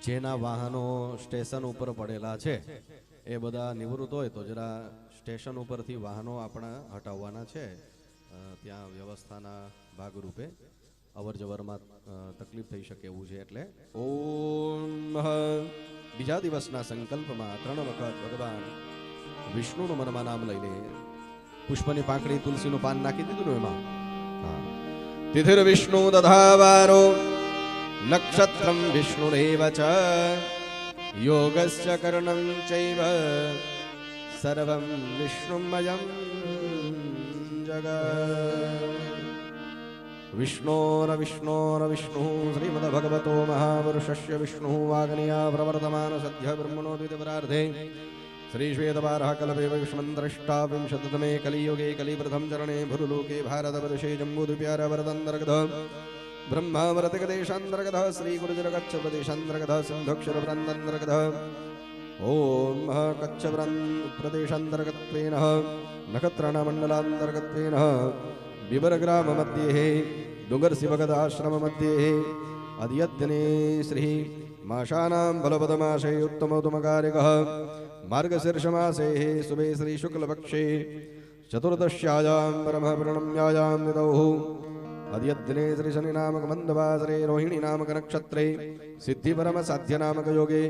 જેના વાહનો સ્ટેશન ઉપર પડેલા છે એ બધા નિવૃત્ત હોય તો જરા સ્ટેશન ઉપરથી વાહનો આપણા હટાવવાના છે. ત્યાં વ્યવસ્થાના ભાગરૂપે અવર જવરમાં તકલીફ થઈ શકે એવું છે. એટલે ઓમ બીજા દિવસના સંકલ્પમાં 3 વખત ભગવાન વિષ્ણુનું મનમાં નામ લઈને પુષ્પની પાંખડી તુલસીનું પાન નાખી દીધું ને એમાં. તિથિર વિષ્ણુ દધાવારો નક્ષત્રમ વિષ્ણુરેવ ચ યોગસ્ય કર્ણં ચૈવ સર્વં વિષ્ણુમયં જગત. વિષ્ણોર શ્રીમદ્ભગવતો મહાપુરુષસ્ય વિષ્ણુ વાગ્નિયા પ્રવર્તમાન સદ્ય બ્રહ્મણો દ્વિતીયપરાર્ધે શ્રી શ્વેતવારः કલ્પે વિષ્મંદ્રષ્ટા વિંશતતમે કલિયુગે કલિપ્રથમ ચરણે ભુરુલોકે ભારતवर्षे जम्बूद्वीपारवरदन्तर्गत ब्रह्मावरतगदेशान्तर्गत श्रीगुरुजरकच्छ प्रदेशान्तर्गत सिन्धुक्षरप्रान्तर्गत ओम कच्छ प्रदेशान्तर्गत्वेन नक्षत्रमण्डलान्तर्गत्वेन बिबरग्राममध्ये डुङ्गरशिवगदाश्रममध्ये अद्यतने श्री माशानां बलपदमासे उत्तमोत्तमकार्यकः मार्गशीर्षमासे शुभे श्री शुक्लपक्षे चतुर्दश्यायां परमपूर्णम्यायां नितौ अद्यतने श्री शनि नामक मंदवासरे रोहिणी नामक नक्षत्रे सिद्धि परम साध्य नामक योगे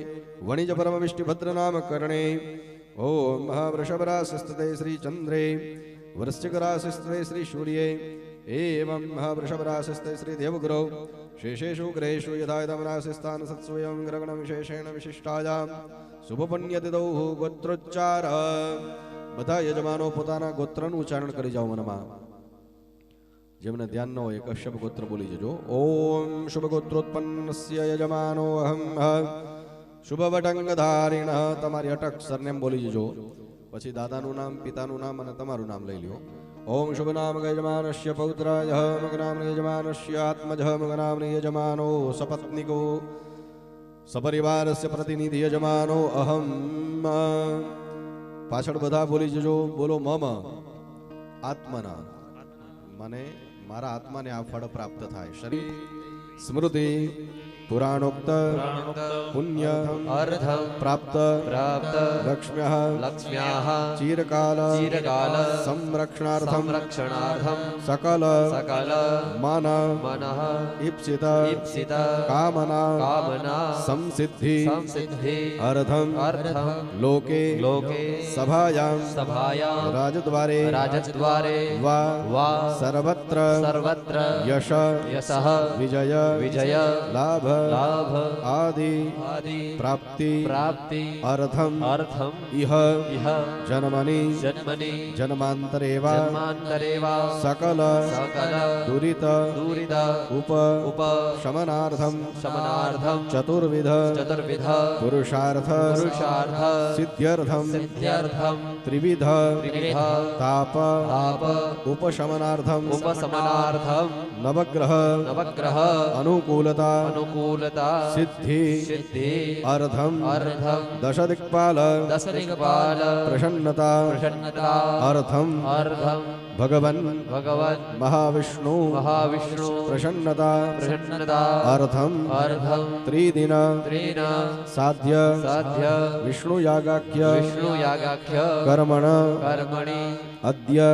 वणिज परम विष्णुभद्र नामक करणे ओम महावृषभराशिस्ते श्री चंद्रे वृश्चिकराशिस्ते श्री सूर्ये एवं महावृषभराशिस्ते श्री देवगुरौ शेषेषु ग्रहेषु यथा राशिस्थान सत्स्वयं ग्रहण विशेषेण विशिष्टायां शुभपुण्यतिथौ गोत्रोच्चार બધા યજમાનો પોતાના ગોત્રનું ઉચ્ચારણ કરી જાઓ મનમાં. જેમને ધ્યાન ન હોય કશ્યપ ગોત્ર બોલી જજો. ઓમ શુભ ગોત્રોત્પન્નસ્ય યજમાનો અહમ શુભવટંગધારિણ. તમારી અટક સરનેમ બોલી જજો. પછી દાદાનું નામ, પિતાનું નામ અને તમારું નામ લઈ લ્યો. ઓમ શુભ નામ યજમાનસ્ય પૌત્રય મગ નામ યજમાનસ્ય આત્મજ મગ નામ યજમાનો સપત્નિકો સપરિવારસ્ય પ્રતિનિધિ યજમાનો અહમ. પાછળ બધા બોલી જજો. બોલો મમ આત્મના, મને મારા આત્માને આ ફળ પ્રાપ્ત થાય. શરીર સ્મૃતિ પુરાણોક્ત પુણ્ય અર્ધમ પ્રાપ્ત લક્ષ્મ્યઃ ચિરકાલ સંરક્ષણાર્થમ સકલ મન ઈપ્સિત કામના સંસિદ્ધિ અર્ધમ લોકે સભાયાં રાજદ્વારે વા સર્વત્ર યશ વિજય લાભ આદિ પ્રાપ્તિ અર્થમ ઇહ જન્મની જન્માંતરેવા સકલ દુરિત શમનાર્થમ ચતુર્વિધ પુરુષાર્થ સિદ્ધ્યર્થમ ત્રિવિધ તાપ ઉપશમનાર્થમ નવગ્રહ અનુકૂલતા સિદ્ધિ અર્ધમ દશદિક્પાલ પ્રસન્નતા અર્થમ ભગવન મહાવિષ્ણુ પ્રસન્નતા અર્થમ ત્રિદિન સાધ્ય વિષ્ણુ યાગાખ્ય કર્મણ અદ્ય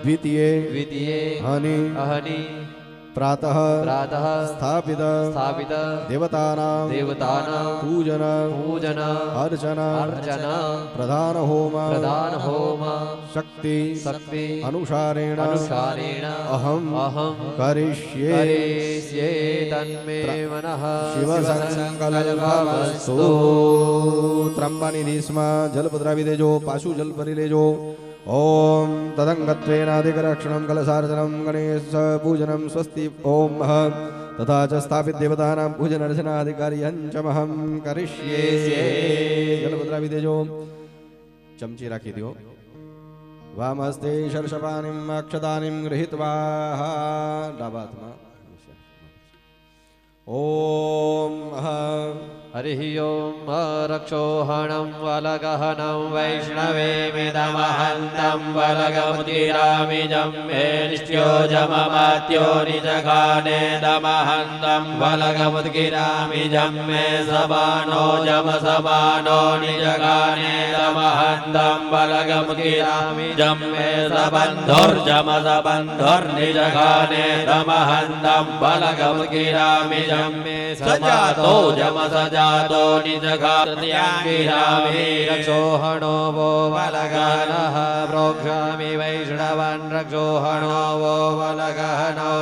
દ્વિતીયે હનિ प्रातः स्थापित देवतानां पूजन अर्चना प्रधान होम शक्ति अनुसारेण अहम करिष्ये तन्मे मनः शिव संकल्पमस्तु. ત્રંબાની દેશમાં જલ પધરાવી દેજો. પાછું જલ ભરી લેજો. ओम तदंगत्वेनाधिकरक्षणं कलसार्चनं गणेश पूजनं स्वस्ति ओम तथा च स्थापित देवतानां पूजन अर्चनाधिकार्यं च महं करिष्ये. जलपद्रावी देजो. चमची राखी दो. वामहस्ते शर्षपाणिं अक्षतानिं गृहीत्वा डाबा हाथમાં ओम हरिः ओम् रक्षोहणं वलगहनं वैष्णवेमिदमहन्तं वलगमुदीरामिजं मे निष्ट्योजममात्यो निजगानेदमहन्तं वलगमुद्गिरामिजं मे सबानो जमसबानो निजगानेदमहन्तं वलगमुद्गिरामिजं मे सबन्धुर्जमसबन्धुर्निजगानेदमहन्तं वलगमुद्गिरामिजं मे सजातो जमसजातो निजगात्याङ्गिरामि रक्षोहणो वो वलगहनः प्रोक्षामि वैष्णवान् रक्षोहणो वो वलगहनो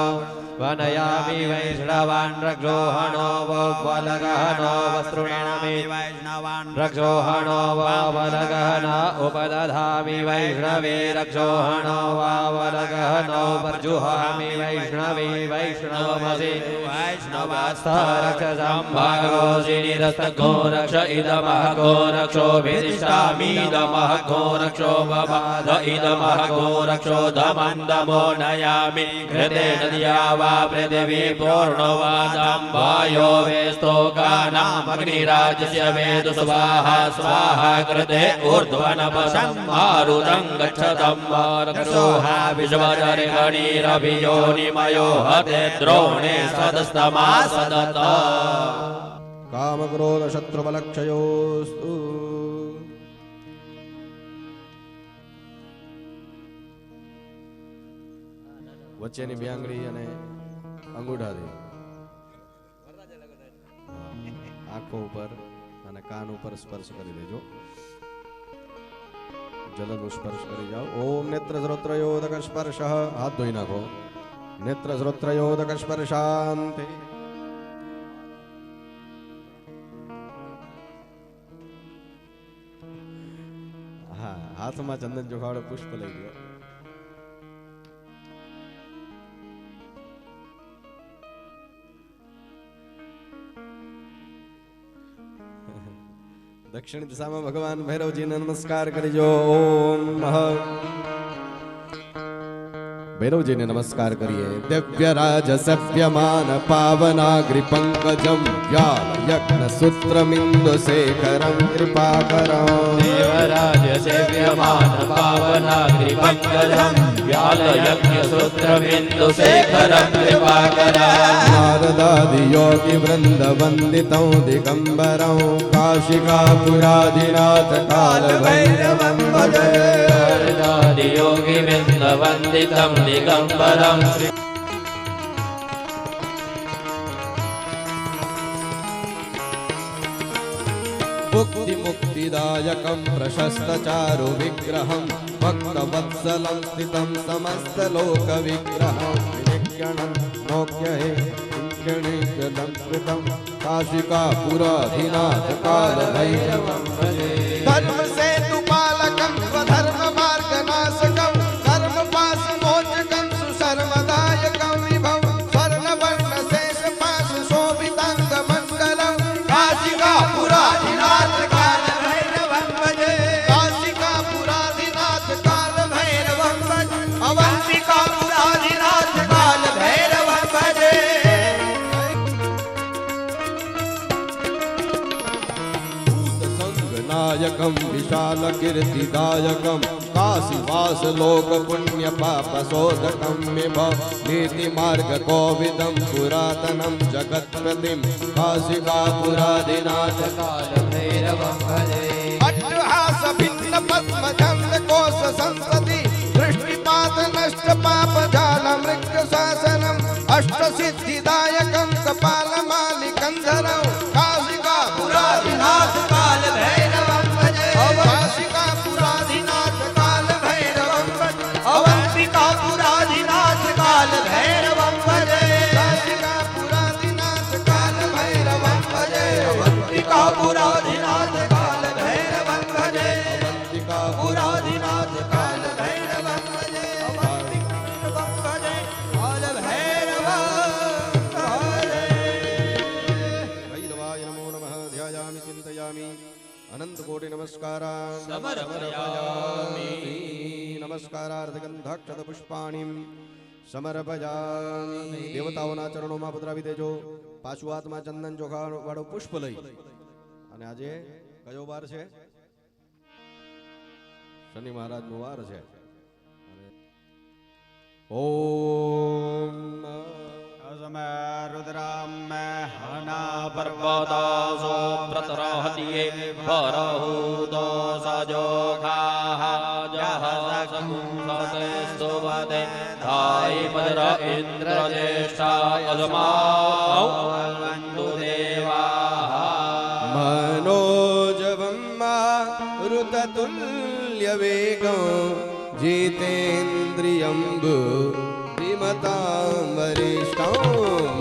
वनयामि वैष्णवान् रक्षोहणो वो वलगहनो वस्त्रुणामि वैष्णवान् रक्षोहणो वो वलगहन उपदधामि वैष्णवे रक्षोहणो वा वलगहनो वर्जुहामि वैष्णवे वैष्णवमसि वैष्णवास्थ रक्षसंभागोऽसि निरस्तको रक्ष इदमहको रक्षो भिदिष्टामीदमहको रक्षो बबाध इदमहको रक्षो दमन्दमो नयामि कृते नद्या वा पृथिवी पूर्णवादम्बायो वेस्तो गानामग्निराजस्य वेदु स्वाहा स्वाहा कृते ऊर्ध्वनपशं मारुतं गच्छतं रक्षोहा विश्वजर्गणीरभियोनिमयो हते द्रोणे सदस्तमा सदत कामक्रोध शत्रुबलक्षयोस्तु વચ્ચેની બે આંગળી અને અંગૂઠાથી આંખો ઉપર અને કાન ઉપર સ્પર્શ કરી દેજો. જલનો સ્પર્શ કરી જાઓ. ઓમ નેત્ર શ્રોત્રયોદક સ્પર્શ. હાથ ધોઈ નાખો. નેત્ર શ્રોત્રયોદક સ્પર્શાંતે. હા, હાથમાં ચંદન ચોખાવાળો પુષ્પ લઈ ગયો. दक्षिण दिशा में भगवान भैरव जी ने नमस्कार करियो. ओम भैरव जी ने नमस्कार करिए. दिव्य राज सभ्यमान पावनाग्रि पंकजम व्याल यज्ञ सूत्रमिंदु शेखरम कृपाकरम. देवराज सेव्यमान पावनाग्रि पंकजम व्याल यज्ञ सूत्रमिंदु शेखरम कृपाकरम. नारदादि योगी वृंद वंदितं दिगंबरं काशिकापुराधिनाथ काल भैरवं भजे. नारदादि योगी वृंद वंदितं दिगंबरं मुक्ति मुक्तिदायकं प्रशस्त चारु विग्रहं भक्तवत्सलं स्थितं समस्त लोक विग्रहं विनिक्षणं मोक्ष्ये किङ्किणीकृतं कृतं काशिकापुराधिनाथ काल भैरवं भजे. धर्म सेतु पालकं स्वधर्म मार्गनाशकं धर्म पाश मोचकं सुशर्मदायकं विभव स्वर्णवर्ण शेष पाश शोभितांग मंगलं काशिकापुराधिनाथ काल भैरवं भजे. काशिकापुराधिनाथ काल भैरवं भजे. अवंतिकापुराधिनाथ काल भैरवं भजे. नायकं विशाल कीर्तिदायकं काशीवास लोक पुण्य पाप शोधकं विभव नीति मार्ग कोविदं पुरातनं जगत्प्रतिं काशिकापुराधिनाथ काल भैरवं भजे. अट्टहास भिन्न पद्म छंद कोश संसदि दृष्टिपात नष्ट पाप जाल मृग शासनम् अष्ट सिद्धिदायकं कपाल मालिकं धरं काशिकापुराधिनाथ काल भैरवं भजे. काशिकापुराधिनाथ काल भैरवं भजे. अवंतिकापुराधिनाथ काल भैरवं भजे. काशिकापुराधिनाथ काल भैरवं भजे. अवंतिकापुराधिनाथ काल भैरवं भजे. अवंतिकापुराधिनाथ काल भैरवं भजे. अवंतिकापुराधिनाथ भजे. काल भैरवं भजे. भैरवाय नमो नमः. ध्यायामि चिन्तयामि अनंत कोटि नमस्कारान् समर्पयामि. नमस्कारार्धगंधाक्षत पुष्पाणिं समर्पयामि. देवताओना चरणों में पधरावी देजो. पाछू हाथमां चंदन ચોખા વાળો પુષ્પ લઈ અને આજે કયો વાર છે? શનિ મહારાજ નો વાર છે. ઓમ रुद्राम हना पर्वतासो प्रतरहतिये परहूतो सजोखाः जहसकुंसते स्तुवते धायि पदर इन्द्रज्येष्ठा अजमाौ वन्दु देवाः मनोजवं मारुततुल्यवेगं जितेन्द्रियं बुद्धिमतां वरिष्ठं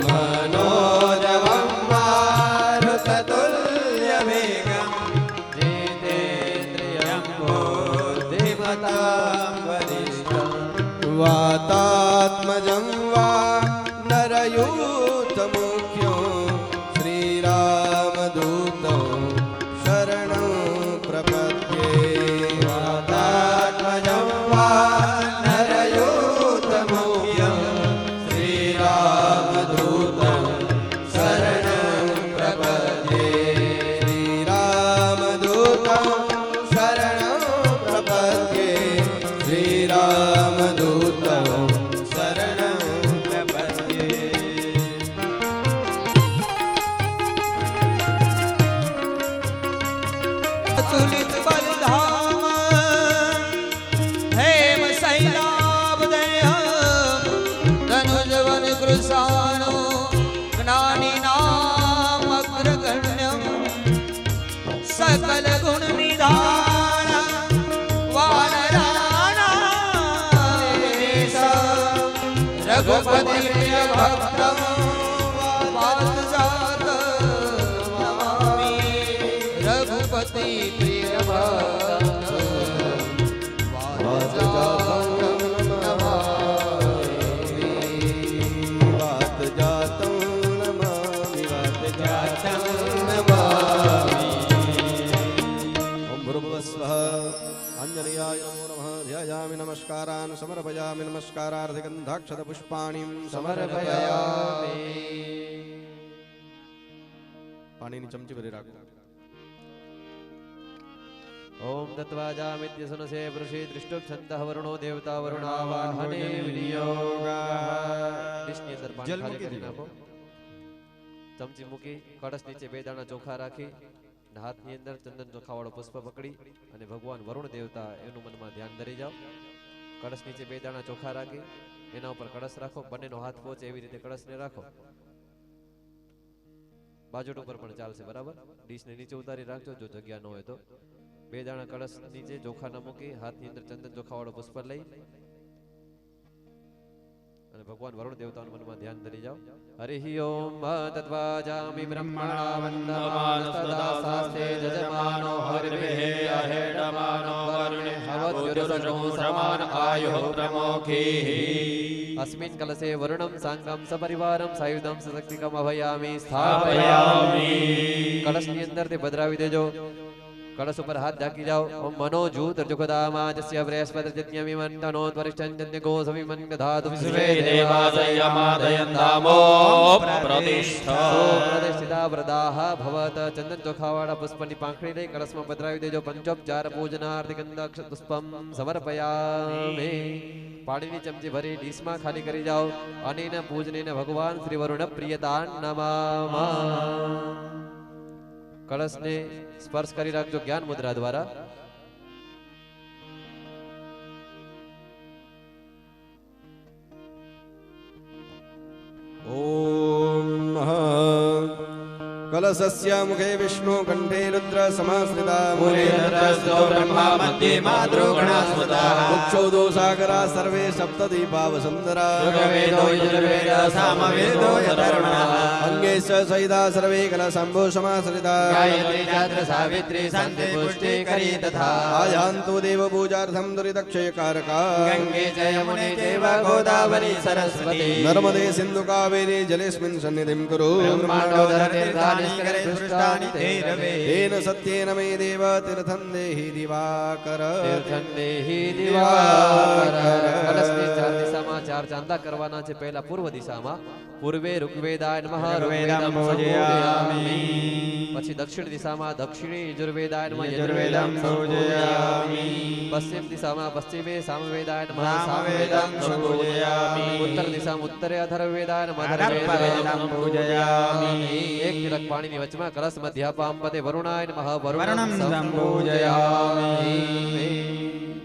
मनोजवं मारुततुल्यवेगं जितेन्द्रियं बुद्धिमतां वरिष्ठं वातात्मजं वा नरयूथमुख्यो श्रीरामदूतं शरणं प्रपद्ये वातात्मजं वा नरयूथमुख्यं श्रीरामदूतं शरणं प्रपद्ये श्रीरामदूतं शरणं प्रपद्ये श्रीरामदूतं शरणं प्रपद्ये तुलित बलधाम हेम शैलाब्दयम् धनुजवन कृशाणो ज्ञानिनाम अग्रगण्यम् सकल गुण निधान वानराणाम रघुपति प्रिय भक्तम् वात्सल्य रघुपति प्रिय भक्त वातजातं नमामि वातजातं नमामि ॐ भूर्भुवस्वः आञ्जनेयाय नमो नमः ध्यायामि नमस्कारान् समर्पयामि नमस्कारार्धगन्धाक्षतपुष्पाणिं समर्पयामि पाणीની ચમચી ભરી રાખો. ओम तत्वाजामित्य सुनसे वृषि दृष्टुप्छन्तः वरुणो देवता वरुणावाहने विनियोगः ડીશની અંદર પાણી ખાલી કરી નાખો. ચમચી મૂકી કળશ નીચે બે દાણા ચોખા રાખી હાથની અંદર ચંદન ચોખાવાળો પુષ્પ પકડી અને ભગવાન વરુણ દેવતા એનું મનમાં ધ્યાન ધરી જાઓ. કળશ નીચે બે દાણા ચોખા રાખી એના ઉપર કળશ રાખો. બંનેનો હાથ પહોંચે એવી રીતે કળશને રાખો. બાજુ ઉપર પણ ચાલશે, બરાબર. ડીશને નીચે ઉતારી રાખજો જો જગ્યા ન હોય તો. બે દાણા કળશ નીચે ચોખા ન મૂકી હાથની અંદર ચંદન ચોખાવાળો પુષ્પ લઈ અને ભગવાન વરુણ દેવતાના મનમાં ધ્યાન ધરી જાઓ. હરિ ઓમ તત્વાજામિ બ્રહ્મણા વંદમાન સદા શાસ્ત્રે જજમાનો હરિભિઃ અહેડમાનો વરુણે હવત્યુરસનો સમાન આયુઃ પ્રમોખીઃ अस्मिन् कलशे वरुणं सांगं सपरिवारं सायुधं सशक्तिकम् अभयामि स्थापयामि. कलशની અંદર તે પધરાવી દેજો. कलश ऊपर हाथ ढाकी जाओ. ओम मनोजूत जुगदामाजस्य बृहस्पतिर्जन्यमिमन्तनो त्वरिष्ठञ्जन्यगो सविमन्यधातु विश्वे देवासयमादयन्तामो प्रतिष्ठा प्रतिष्ठिता व्रताः भवत. चंदन चोखावाड़ा पुष्पની પાંખડી લઈ કળશમાં પધરાવી દેજો. પંચોપચાર પૂજનાર્થે ગંધક્ષ પુષ્પમ સમર્પયામિ. પાણીની ચમચી ભરી ડીશમાં ખાલી કરી જાઓ. અનેન પૂજનેન ભગવાન શ્રી વરુણ પ્રિયતાન નમામઃ. કળશને સ્પર્શ કરી રાખજો જ્ઞાન મુદ્રા દ્વારા. ओम कलशस्य मुखे विष्णु कंठे रुद्र समाश्रिता मूले रुद्रस्तो ब्रह्मा मध्ये मातृगणा स्मृताः मुक्षौ सागरा सर्वे सप्तदीपा वसुन्धरा ऋग्वेदो यजुर्वेद सामवेदो अथर्वणः अंगे सहिता सर्वे कलशम्भो समाश्रिता गायत्री चात्र सावित्री शान्ति पुष्टि करी तथा आयान्तु देवपूजार्थं दुरितक्षयकारका गंगे च यमुने चैव गोदावरी सरस्वती नर्मदे सिन्धु कावेरी जलेस्मिन् सन्निधिं कुरु ब्रह्माण्डोदरतीर्थानि करे पृष्ठानि ते रवे तेन सत्येन मे देव तीर्थं देहि दिवाकर तीर्थं देहि दिवाकर કલશની ચાર દિશામાં ચાર ચાંદા કરવાના છે પહેલા પૂર્વ દિશામાં પૂર્વે ઋગ્વેદાય નમઃ ઋગ્વેદમ પૂજયામિ પછી દક્ષિણ દિશામાં દક્ષિણી યજુર્વેદાય નમઃ યજુર્વેદમ પૂજયામિ પશ્ચિમ દિશામાં પશ્ચિમે સામવેદાય નમઃ સામવેદમ પૂજયામિ ઉત્તર દિશામાં ઉત્તરે અથર્વવેદાય નમઃ અથર્વવેદમ પૂજયામિ એક તિલક પાણીની વચમાં કલશ મધ્યાપામ પદે વરુણાય નમઃ વરુણમ સંપૂજયામિ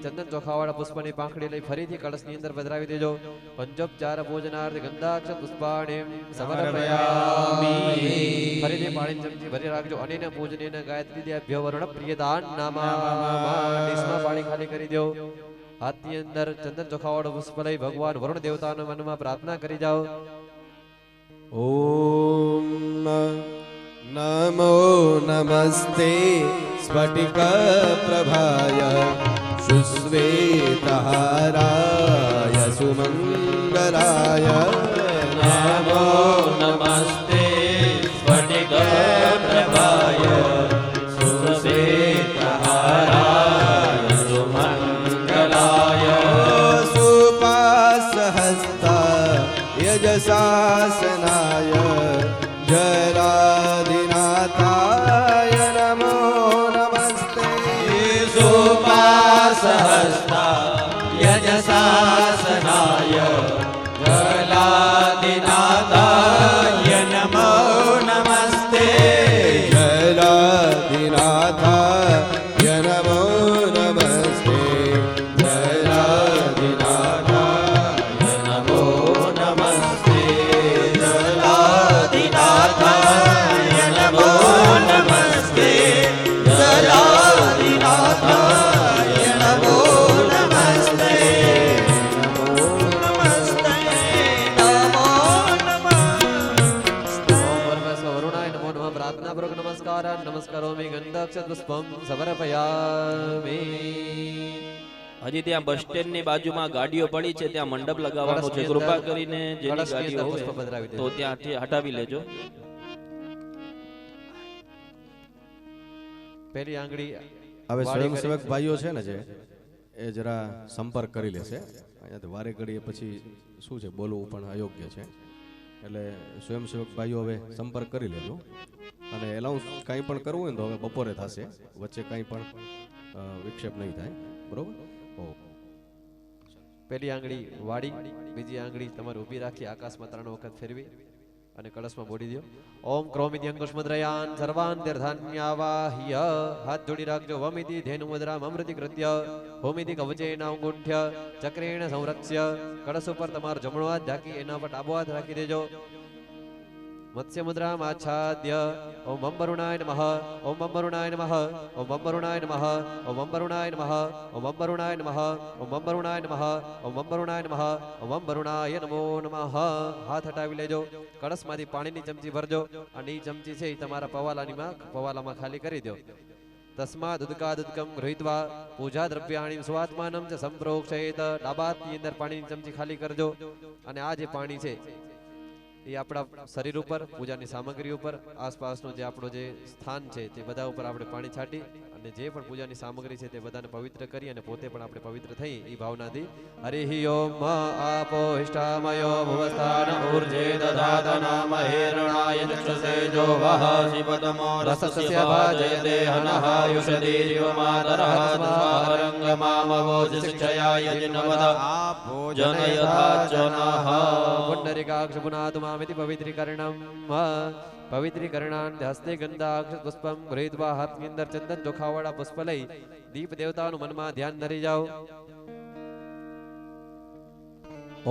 ચંદન ચોખાવાળા પુષ્પની પાંખડી લઈ ફરીથી કળશની અંદર પધરાવી દેજો પંચોપચાર ભોજનાર્થ ગંધાક્ષ પુષ્પાણિ સમર્પયામિ ફરીથી પાણી ચમચી ભરી રાખજો અનેન પૂજનેન ગાયત્રી દેભ્યો વરુણ પ્રિયદાન નામા ડીશમાં પાણી ખાલી કરી દો હાથની અંદર ચંદન ચોખાવાળો પુષ્પ લઈ ભગવાન વરુણ દેવતાના મનમાં પ્રાર્થના કરી જાઓ ઓમ નમો નમસ્તે સ્ફટિક પ્રભાય સુશ્વેતહારાય સુમંગલાય नमो नमस्ते स्फटिक प्रभाय सुश्वेतहाराय सुमंगलाय सुपासहस्ता यजशासनाय जरादिनाथाय नमो नमस्ते सुपासहस्ता यजशासनाय जलादिनाथाय नमो नमस्ते जलादिनाथाय नमो नमस्ते जलादिनाथाय नमो नमस्ते जलादिनाथाय नमो नमस्ते जलादिनाथाय नमो नमस्ते નમસ્કારોમિ ગંધાક્ષત પુષ્પમ સમર્પયામિ હજી ત્યાં બસ સ્ટેન્ડ ની બાજુમાં ગાડીઓ પડી છે ત્યાં મંડપ લગાવવાનો છે કૃપા કરીને જેની કળશની ગાડીઓ અંદર પુષ્પ હોય પધરાવી દેજો. તો ત્યાંથી હટાવી લેજો પહેલી આંગળી હવે વાળી સ્વયંસેવક કરી. ભાઈઓ છે ને જે એ જરા સંપર્ક કરી લેશે અહીંયાથી વારે ઘડીએ પછી શું છે બોલવું પણ અયોગ્ય છે એટલે સ્વયંસેવક ભાઈઓ હવે સંપર્ક કરી લેજો અને એલાઉન્સ કંઈ પણ કરવું હોય ને તો હવે બપોરે થશે વચ્ચે કંઈ પણ વિક્ષેપ નહીં થાય બરોબર ઓ પહેલી આંગળી વાળી બીજી આંગળી તમારે ઊભી રાખી આકાશમાં 3 વખત ફેરવી અને કળશમાં બોડી દો ઓમ ક્રોમિતિ અંકુશમદ્રયાન સર્વાન તીર્ધાન્યાવાહ્ય હાથ જોડી રાખજો વમિતિ ધેનુ મુદ્રામ અમૃતિ કૃત્ય હોમિતિ કવચેન અંગુઠ્ય ચક્રેણ સંરક્ષ્ય કળશ ઉપર તમારો જમણો હાથ ઢાંકી એના પર ડાબો હાથ રાખી દેજો મત્સ્ય મુદ્રામ આચ્છાદ્ય ઓમ બમ વરુણાય નમઃ ઓમ બમ વરુણાય નમઃ ઓમ બમ વરુણાય નમઃ ઓમ બમ વરુણાય નમઃ ઓમ બમ વરુણાય નમઃ ઓમ બમ વરુણાય નમઃ ઓમ બમ વરુણાય નમઃ ઓમ બમ વરુણાય નમો નમઃ હાથ હટાવી લેજો કળશમાંથી પાણીની ચમચી ભરજો અને એ ચમચી છે એ તમારા પવાલામાં ખાલી કરી દો તસ્માદ ઉદકાદુદકમ ગૃહીત્વા પૂજા દ્રવ્યાણી સ્વાત્માનમ ચ સંપ્રોક્ષયેત ડાબા હાથની અંદર પાણીની ચમચી ખાલી કરજો અને આ જે પાણી છે એ આપણા શરીર ઉપર પૂજાની સામગ્રી ઉપર આસપાસનું જે આપણું જે સ્થાન છે તે બધા ઉપર આપણે પાણી છાંટી અને જે પણ પૂજાની સામગ્રી છે તે બધાને પવિત્ર કરી અને પોતે પણ આપણે પવિત્ર થઈ એ ભાવનાથી હરિ ઓમ આપો હિષ્ટામયો ભુવસ્થાન ऊर्जे दधात नाम हिरणाय चक्षुषे जो वः शिवतमो रसस्य भाजयते हनः युषति जीवमातरः स्वारङ्गमामवोच शिक्षया यजिनवद जनयथा च नः पुण्डरीकाक्ष पुनातु मामिति पवित्रीकरणं पवित्रीकरणान् हस्ते गंधाक्ष पुष्पम गृहीत्वा हाथની અંદર ચંદન ચોખાવાળા પુષ્પ લઈ દીપ દેવતાનું મનમાં ધ્યાન ધરી જાઓ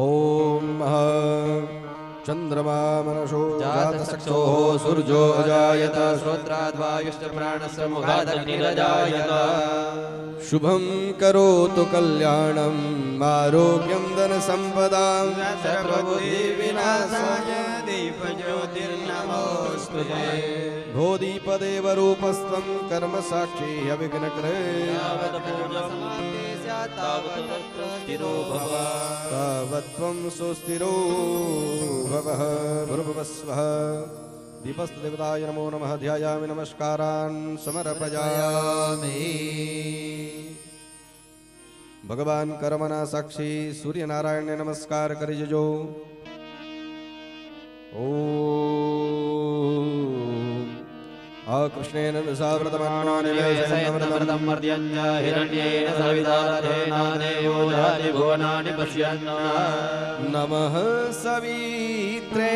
ઓમ ચંદ્રમા મનસો જાતસક્ષો સૂર્જો અજાયત શ્રોત્રાદ્વાયુશ્ચ પ્રાણસ્ય મુખાદગ્નિરજાયત શુભમ કરોતુ કલ્યાણમ આરોગ્યમ ધન સંપદામ सर्वबुद्धि विनाशाय दीप ज्योतिर्नमोस्तुते ભોદીપદેવ રૂપસ્ત્વં કર્મ સાક્ષી અવિઘ્નકરે તાવત પૂજમ તાવત તત્ર સ્થિરો ભવ તાવત્વં સુસ્થિરો ભવઃ ભૂર્ભુવઃ સ્વઃ दीपस्थ देवताय नमो नमः ध्यायामि नमस्कारान् समर्पयामि भगवान कर्मना साक्षी सूर्यनारायण ने नमस्कार करी जजो ओम कृष्णेन निवेशयन्नमृतं मर्त्यञ्च हिरण्येन सवितारथेनादेवो जहाति भुवनानि पश्यन् नमः सवित्रे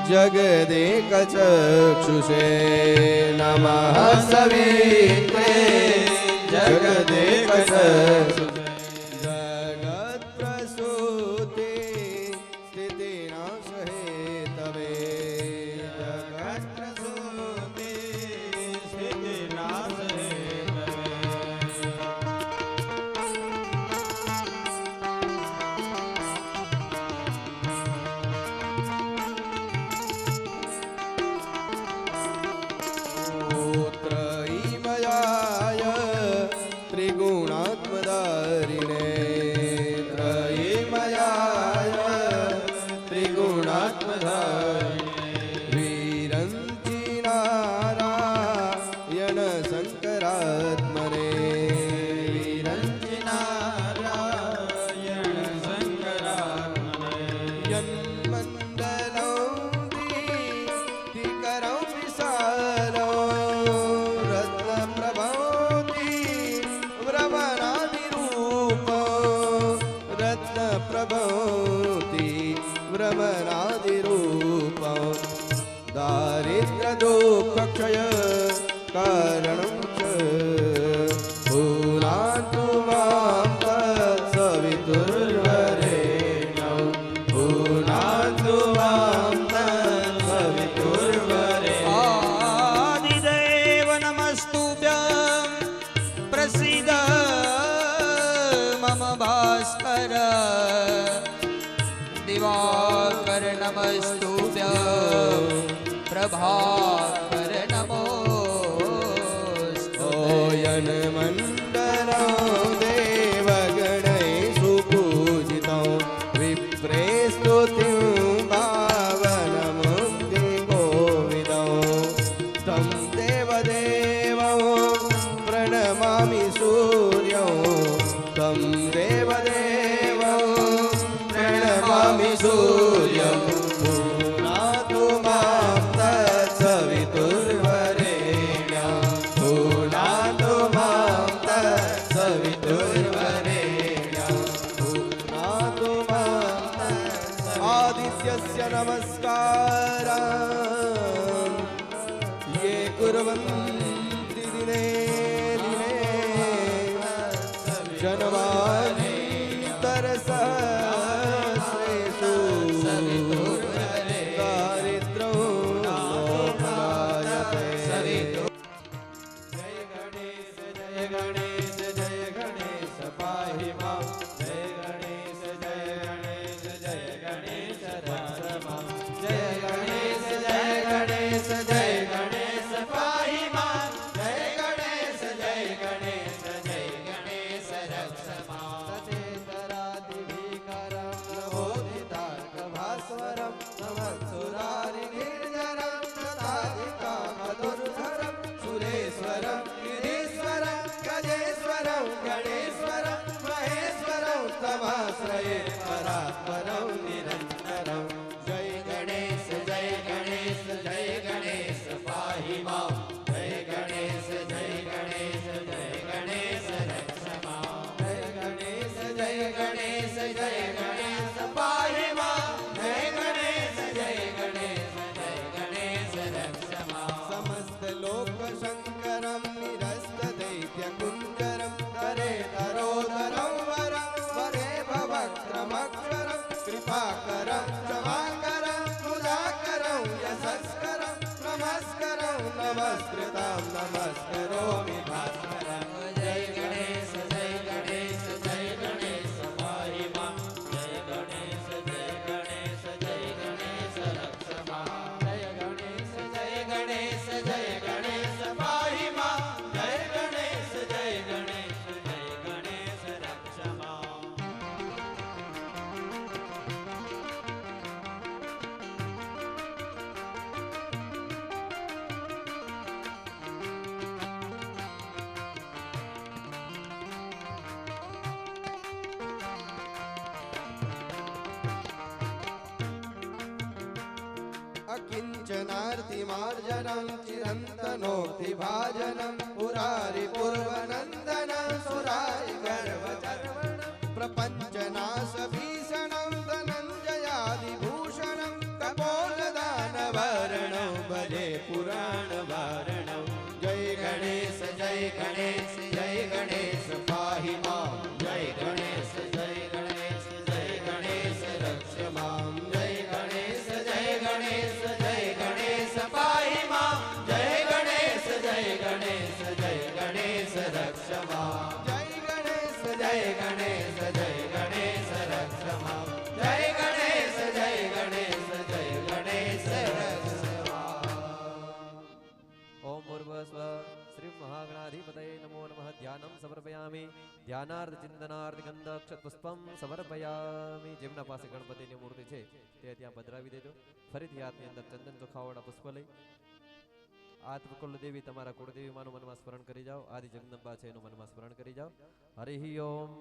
जगदेकचक्षुषे नमः सवित्रे जगदेकचक्षुषे जगत्प्रसूते स्थितिनाशहेतवे जगत्प्रसूते स्थितिनाशहेतवे त्रयीमयाय त्रिगुणात्मदारिणे त्रयीमयाय त्रिगुणात्मदारिणे वीरन्ति नारायण शङ्करात्मने वीरन्ति नारायण शङ्करात्मने यन्मण्डलं दीप्तिकरं विशालं रत्नप्रभौति भ्रमरादिरूपं दारिद्र्यदुःखक्षय कारणं च भूनातु मां तत्सवितुर्वरेण्यं भूनातु मां तत्सवितुर्वरेण्यम् आदिदेव नमस्तुभ्यं प्रसीद मम भास्कर दिवाकर नमस्तुभ्यं प्रभाकर नमोस्तुते मण्डलं देवगणैः सुपूजितं विप्रे स्तुतिं पावनमुक्तिकोविदं तं देवदेवं प्रणमामि सूर्यं तं देवदेवं प्रणमामि सूर्यं भूनातु मां तत्सवितुर्वरेण्यं भूनातु मां तत्सवितुर्वरेण्यं भूनातु मां आदित्यस्य नमस्कारं ये कुर्वन्ति दिने दिने जन्मान्तरसहस्रेषु दारिद्र्यो नोपजायते। जय गणेश जय गणेश पाहि मां जय गणेश रक्ष मां जय गणेश पाहि मां जय गणेश रक्ष मां तथेतरादिभीकरं नभोदितार्कभास्वरं नमत्सुरारिनिर्जरं तथाधिकामधुर्धरं सुरेश्वरं गिरीश्वरं गजेश्वरं गणेश्वरं महेश्वरं तमाश्रये परात्परं निरन्तरं जय गणेश पाहि मां जय गणेश रक्ष मां जय गणेश पाहि मां जय गणेश रक्ष मां समस्त लोक शङ्करं निरस्त दैत्यकुञ्जरं करे तरोदरं वरं वरे भवक्रमक्षरं कृपाकरं क्षमाकरं मुदाकरं यशस्करं नमस्करं नमस्कृतां नमस्करोमि भास्करं जय गणेश पाहि मां जय गणेश रक्ष मां जय गणेश पाहि मां जय गणेश रक्ष मां प्रपञ्चनार्तिमार्जनं चिरन्तनोक्तिभाजनं पुरारिपूर्वनन्दनं सुरारिगर्वचर्वणं प्रपञ्चनाशभीषणं धनञ्जयादिभूषणं कपोलदानवारणं भजे पुराणवारणं जय गणेश जय गणेश जय गणेश पाहि मां जय गणेश जय गणेश जय गणेश रक्ष मां जय गणेश जय गणेश जय गणेश पाहि मां जय गणेश जय गणेश जय गणेश रक्ष मां जय गणेश जय गणेश जय गणेश रक्ष मां जय गणेश जय गणेश जय गणेश रक्ष मां। ओम भूर्भुवस्व श्री महागणाधिपतये नमो नमः। ध्यानं समर्पयामि। ध्यानार्थ चिंतनार्थ गंध अक्षत पुष्पम समर्पयामी। જેમના પાસે ગણપતિની મૂર્તિ છે તે ત્યાં પધરાવી દેજો। ફરીથી હાથની અંદર ચંદન ચોખાવાળા પુષ્પ લઈ આત્મ કુલદેવી તમારા કુળદેવી માનું મનમાં સ્મરણ કરી જાઓ। આદિ જગદંબા છે એનું મનમાં સ્મરણ કરી જાઓ। હરિ ઓમ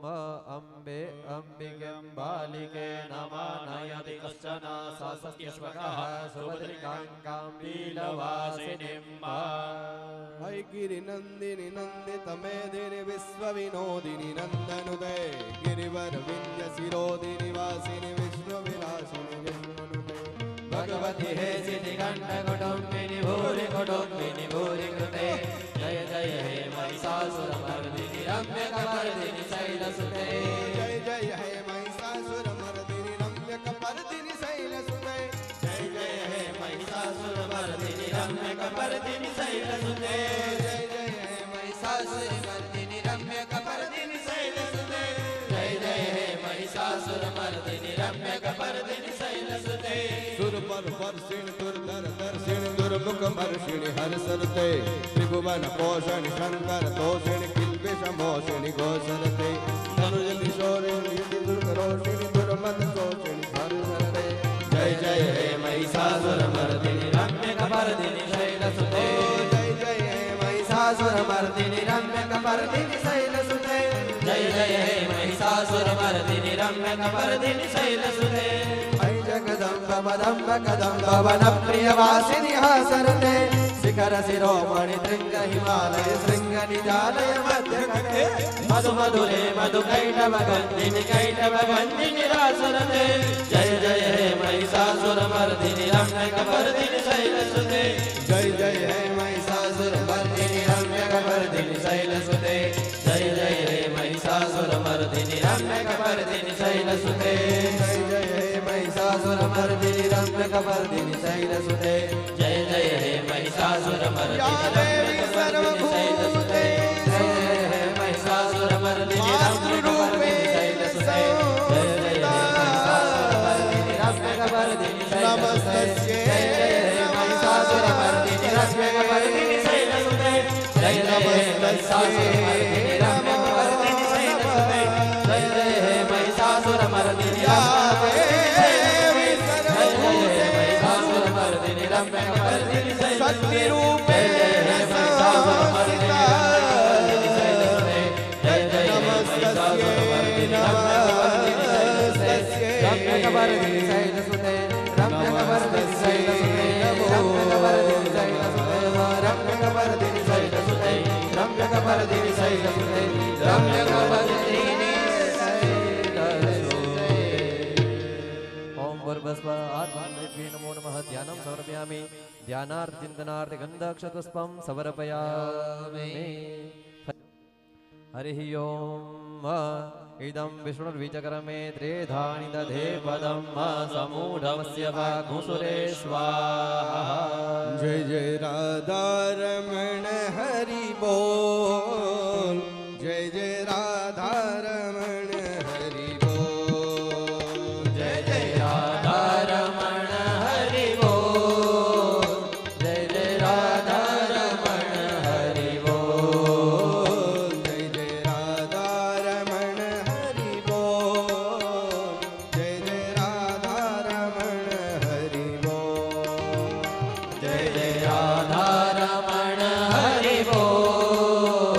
અંબે અંબિકેમ્બાલિકે નમાનયતિ કશ્ચન સાસસ્ય સ્વગઃ સુભદ્રિકાંકાં બીલવાસિનીં હૈ ગિરિનંદિની નંદિત મેદિની વિશ્વવિનોદિની નંદનુદે ગિરિવર વિંધ્ય શિરોદિની વાસિની વિષ્ણુ વિલાસિની વિષ્ણુનુદે भगवती हे सिद्धिकण्ठ कुटुम्बिनि भूरि कुटुम्बिनि भूरि कृते जय जय हे महिषासुरमर्दिनि रम्यकपर्दिनि शैलसुते जय जय हे महिषासुरमर्दिनि रम्यकपर्दिनि शैलसुते जय जय हे महिषासुरमर्दिनि रम्यकपर्दिनि शैलसुते जय जय हे महिषासुरमर्दिनि रम्यकपर्दिनि शैलसुते जय जय हे महिषासुरमर्दिनि रम्यकपर्दिनि शैलसुते सुरपर वर्षिण दुर्धर दर्शिण दुर्मुख मर्षिणि हर्षरते त्रिभुवन पोषण शंकर तोषिण किल्बिष मोषिणि घोषरते धनुज किशोरिणि यदि दुर्गरोषिणि दुर्मद शोषिणि हर्षरते जय जय हे महिषासुरमर्दिनि रम्यकपर्दिनि शैलसुते जय जय हे महिषासुरमर्दिनि रम्यकपर्दिनि शैलसुते जय जय हे महिषासुरमर्दिनि रम्यकपर्दिनि शैलसुते ऐ जगदम्ब मदम्ब कदम्ब वनप्रियवासिनि हासरते शिखर शिरोमणि तृङ्ग हिमालय शृङ्ग निजालय मध्यगते मधु मधुरे मधु कैटवगन्धिनि कैटवगन्धिनि रासरते जय जय हे महिषासुरमर्दिनि रम्यकपर्दिनि शैलसुते जय जय हे महिषासुरमर्दिनि रम्यकपर्दिनि शैलसुते जय जय हे महिषासुरमर्दिनि रम्यकपर्दिनि शैलसुते जय जय हे महिषासुरमर्दिनि रम्यकपर्दिनि शैलसुते जय जय हे महिषासुरमर्दिनि या देवी सर्वभूते जय जय हे महिषासुरमर्दिनि रम्यकपर्दिनि शैलसुते जय जय हे महिषासुरमर्दिनि रम्यकपर्दिनि शैलसुते जय जय हे महिषासुरमर्दिनि रम्यकपर्दिनि शैलसुते जय जय हे महिषासुरमर्दिनि रम्यकपर्दिनि शैलसुते जय जय हे महिषासुरमर्दिनि रम्यकपर्दिनि शक्ति रूपेण संस्थिता जय जय महिषासुरमर्दिनि रम्यकपर्दिनि शैलसुते रम्यकपर्दिनि शैलसुते रम्यकपर्दिनि शैलसुते रम्यकपर्दिनि शैलसुते रम्यकपर्दिनि शैलसुते रम्यकपर्दिनि ओम भूर्भुवस्व आत्मनेत्रे नमो नमः। ध्यानं समर्पयामि। ध्यानार्थ चिन्तनार्थ गन्धक्षतुष्पं समर्पयामि। हरिः ओम इदं विष्णुर्विचक्रमे त्रेधानि दधे पदं समूढमस्य वाग्मुसुरे स्वाहा। जय जय राधा रमण हरि बोल जय जय राधा रमण हरि बोल जय जय राधा रमण हरि बोल जय जय राधा रमण हरि बोल जय जय राधा रमण हरि बोल जय जय राधा रमण हरि बोल जय जय राधा रमण हरि बोल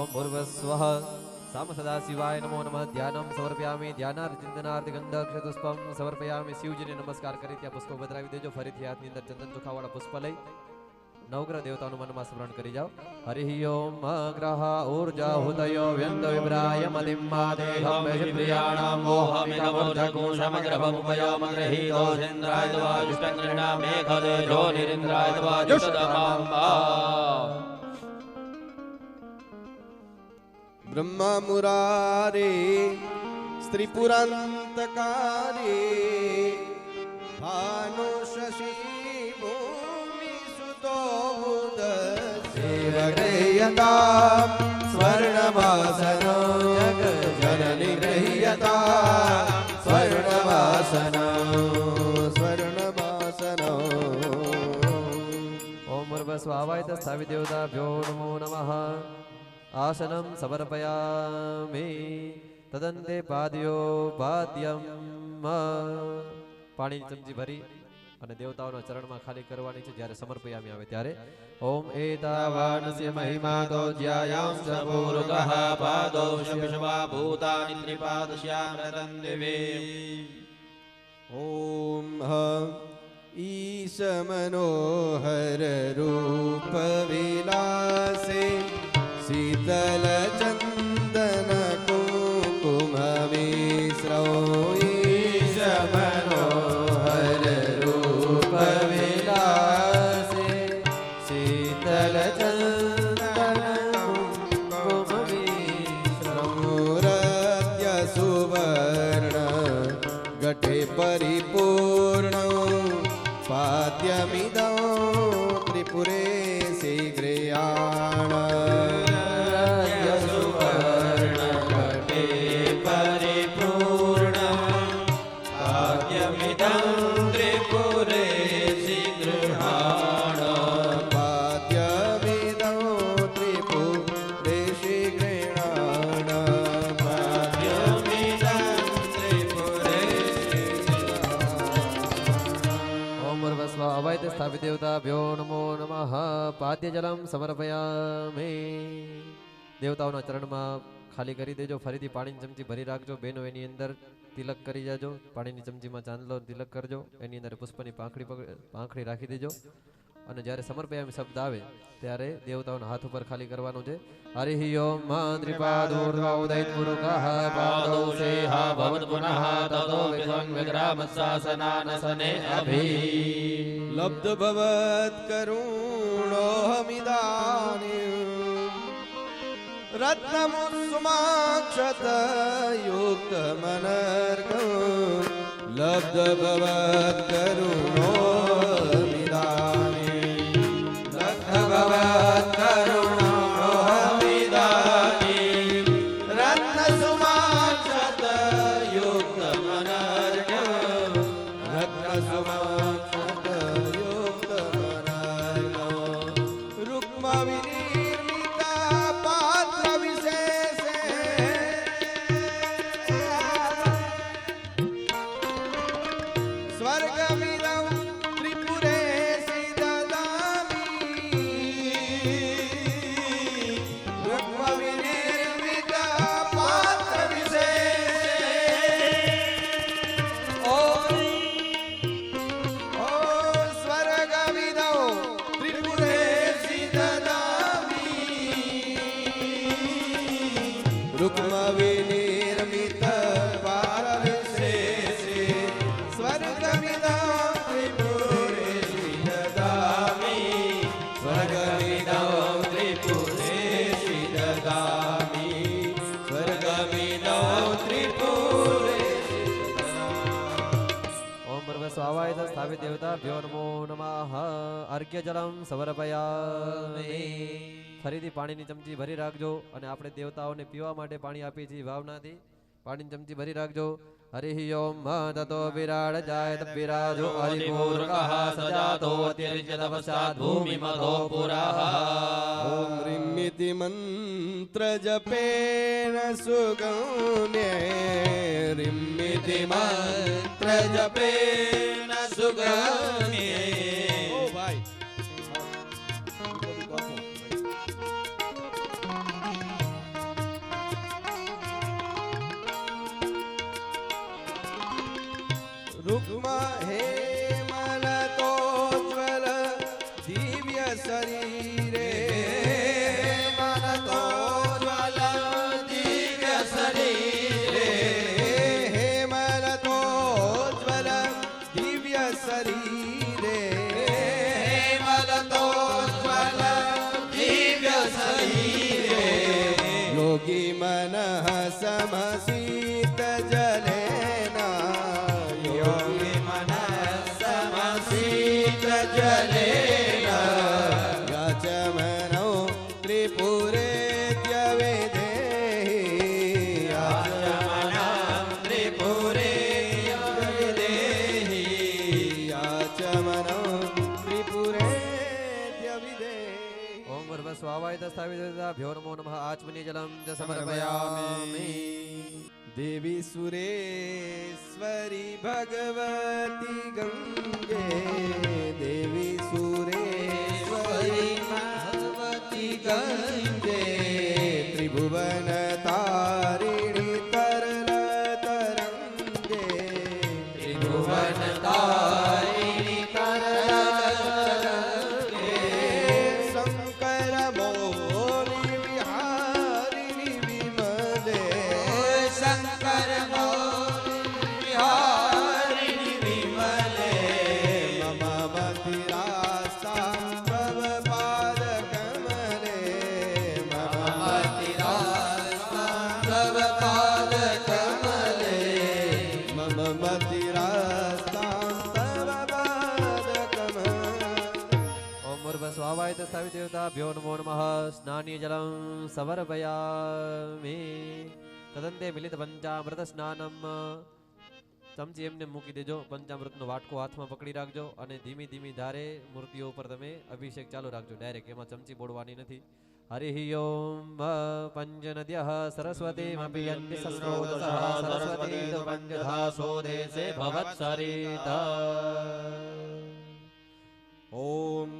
ओम भूर्भुवस्वः साम सदा शिवाय नमो नमः ध्यानं समर्पयामि ध्यानार्चिंतनार्थ गंधक्षपुष्पम समर्पयामि शिवजीने नमस्कार કરી ત્યાં પુષ્પો બદલાવી દેજો ફરીથી હાથની અંદર ચંદન ચોખાવાળા પુષ્પ લઈ નવગ્રહ દેવતાનું મનમાં સ્મરણ કરી જાઓ હરિ ઓમ ગ્રહ ઊર્જા હુતયો વ્યંત વિભ્રાય મદિમ્મા દેહમ પ્રિયાણામ મોહમિકમોર્ધકું સમગ્રભમુપયો મગ્રહીતો ઇન્દ્રાય દ્વાજુષ્ટંગ્રણા મેઘદેજો નિરિન્દ્રાય દ્વાજુષ્ટમામ્બા ब्रह्मा मुरारे स्त्रिपुरांतकारे भानु शशि भूमि सुतो बुध सेवगयता स्वर्णवासनो जग जननि गृह्यता स्वर्णवासनो स्वर्णवासनो ओम भूर्भुवस्वावाय तस्थावि देवताभ्यो नमो नमः आसनं समर्पयामि तदन्ते पाद्यो पाद्यम પાણીની ચમચી ભરી અને દેવતાઓના ચરણમાં ખાલી કરવાની છે જ્યારે સમર્પયામી આવે ત્યારે ઓમ એતાવાનસ્ય મહિમાતો જ્યાયામ સપૂર્ગઃ પાદો શિવશવા ભૂતાનિ ત્રિપાદશ્યામૃતં દિવે ओम ईश मनोहर रूप विलासे शीतल चंदन कुंकुम मिश्रो ईश मनोहर रूप विलासे शीतल चंदन कुंकुम मिश्रो रत्य सुवर्ण घटे परिपूर्ण पाद्यमिदं त्रिपुरे शीघ्रयाण સ્થાપિત દેવતાભ્યો નમો નમઃ પાદ્યજલમ સમર્પયામિ દેવતાઓના ચરણમાં ખાલી કરી દેજો ફરીથી પાણીની ચમચી ભરી રાખજો બેનો એની અંદર તિલક કરી જાજો પાણીની ચમચીમાં ચાંદલો તિલક કરજો એની અંદર પુષ્પની પાંખડી રાખી દેજો અને જ્યારે સમર્પયામિ શબ્દ આવે ત્યારે દેવતાઓના હાથ ઉપર ખાલી કરવાનું છે હરિ ઓમ ત્રિપાદોર્ધ્વોદયિત પુરુષઃ પાદોષેહ ભવત પુનઃ તતો વિધં વિગ્રામસ્સાસનાનસને અભિ लब्ध भवत करुणोहमिदानि रत्नमुत्सुमाक्षत युक्त मनर्ग लब्ध भवत करुणोहमिदानि लब्ध भवत करुणोहमिदानि रत्नसुमाक्षत युक्त मनर्ग रत्नसुमा સ્થાપિત દેવતાભ્યો નમો નમઃ અર્ઘ્યજલમ સમર્પયામિ ફરીથી પાણીની ચમચી ભરી રાખજો અને આપણે દેવતાઓને પીવા માટે પાણી આપીએ છીએ ભાવનાથી પાણીની ચમચી ભરી રાખજો હરિ ઓમ તતો વિરાડ જાયત વિરાજો આદિપૂર્વકઃ સજાતો અત્યરિચ્યત પશ્ચાત ભૂમિમધો પુરઃ ओम ह्रीमिति मंत्र जपेन सुगम्ये ह्रीमिति मंत्र जपेन सुगम्ये ओ भाई मनः समसीत जलेन योगी मनः समसीत जलेन याचमनो त्रिपुरेत्यविदेहि याचमनं त्रिपुरेत्यविदेहि याचमनं त्रिपुरेत्यविदेहि ओम भूर्भुवस्वाहाय तत्सवितुर्वरेण्यं भ्यो नमो नमः आचमनीय जलं च समर्पयामि देवी सुरेश्वरी भगवती गंगे देवी सुरेश्वरी भगवती गंगे त्रिभुवन तारिणी तरल तरंगे त्रिभुवन तारिणी तरल तरंगे शंकर मौली विहारिणी विमले शंकर मौली विहारिणी विमले मम मतिरास्ता भव पाद कमले मम मतिरास्ता भव पाद कमले मम मतिरास्ता भव पाद कमले ओम भूर्भुवस्वाहाय तत्सवितुर्वरेण्यं नमो नमः स्नानीय जलं समर्पयामि તદંતે મિલિત પંચામૃત સ્નાનમ ચમચી એમને મૂકી દેજો પંચામૃતનો વાટકો હાથમાં પકડી રાખજો અને ધીમી ધીમી ધારે મૂર્તિઓ ઉપર તમે અભિષેક ચાલુ રાખજો ડાયરેક્ટ એમાં ચમચી બોડવાની નથી હરિ ઓમ પંચનદ્યઃ સરસ્વતીમપી યન્તિ સસ્રોતસઃ સરસ્વતી તો પંચધાસો દેશે ભવત્સરિત ओम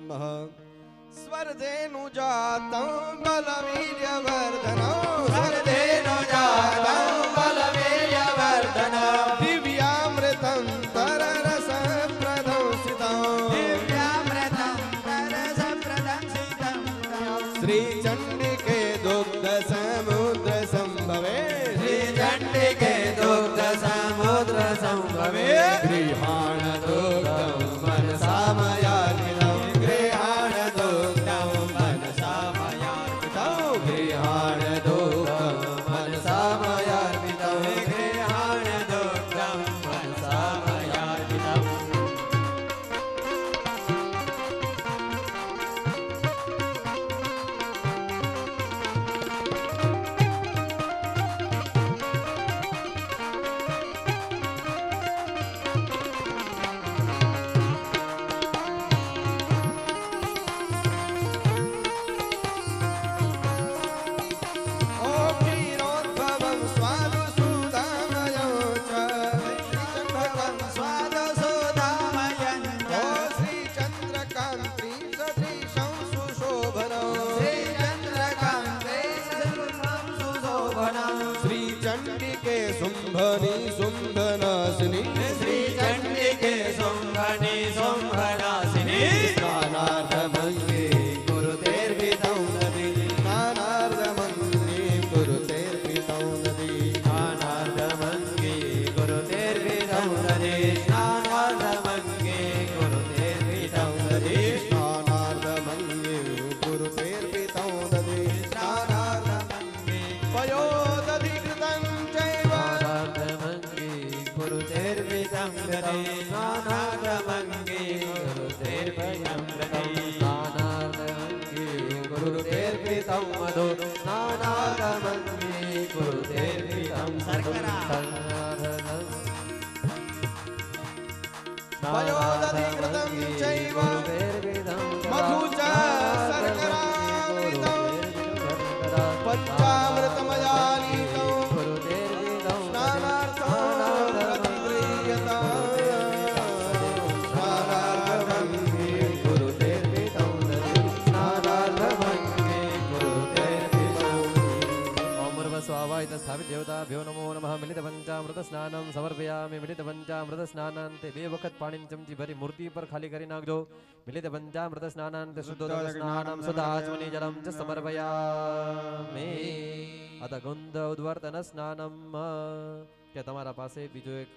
स्वर्धेनु जातं बलवीर्यवर्धनं स्वर्धेनु जातं बलवीर्यवर्धनं दिव्यामृतं तररसप्रदं सितं दिव्यामृतं तररसप्रदं सितं श्रीचण्डिके दुग्ध समुद्र संभवे श्रीचण्डिके दुग्ध समुद्र संभवे गृहाण दुग्धं मनसा मया गृहाण दुग्धं मनसा मयार्पितं गृहाण दुग्धं मनसा मयार्पितं गृहाण दुग्धं मनसा मयार्पितम् श्रीचण्डिके शुम्भनि शुम्भनाशिनि श्रीचण्डिके शुम्भनि शुम्भनाशिनि स्नानार्थमङ्गे कुरुतेर्विधौ नदी स्नानार्थमङ्गे कुरुतेर्विधौ नदी स्नानार्थमङ्गे कुरुतेर्विधौ नदी स्नानार्थमङ्गे कुरुतेर्विधौ नदी स्नानार्थमङ्गे कुरुतेर्विधौ नदी स्नानार्थमङ्गे वयोदधिकृतं चैव સ્નાનાર્થમંગે कुरुतेर्विधं गति स्नानार्थमङ्गे कुरुतेर्विधं गति સ્નાનાર્થમંગે गुरुतेर्विधं मधु स्नानार्थमङ्गे गुरुतेर्विधं वयोदधिकृतं चैव मधु च शर्करामृतं पञ्चामृतमयानीतं स्नानार्थं प्रतिगृह्यताम् स्नानार्थमङ्गे गुरुतेर्विधं स्नानार्थमङ्गे गुरुतेर्विधम् ओम भूर्भुवस्वाहाय तत्सवितुर्वरेण्यं देवताभ्यो नमो नमः मिलित पंचामृत स्नानम समर्पयामि मिलित पंचामृत स्नानांते બે વખત પાણીની ચમચી ભરી મૂર્તિ પર ખાલી કરી નાખજો મિલિત પંચામૃત સ્નાનાંતે શુદ્ધોદક સ્નાનમ સુધાચમની જલમ ચ સમર્પયામિ અત ગુંધ ઉદ્વર્તન સ્નાનમ કે તમારા પાસે બીજો એક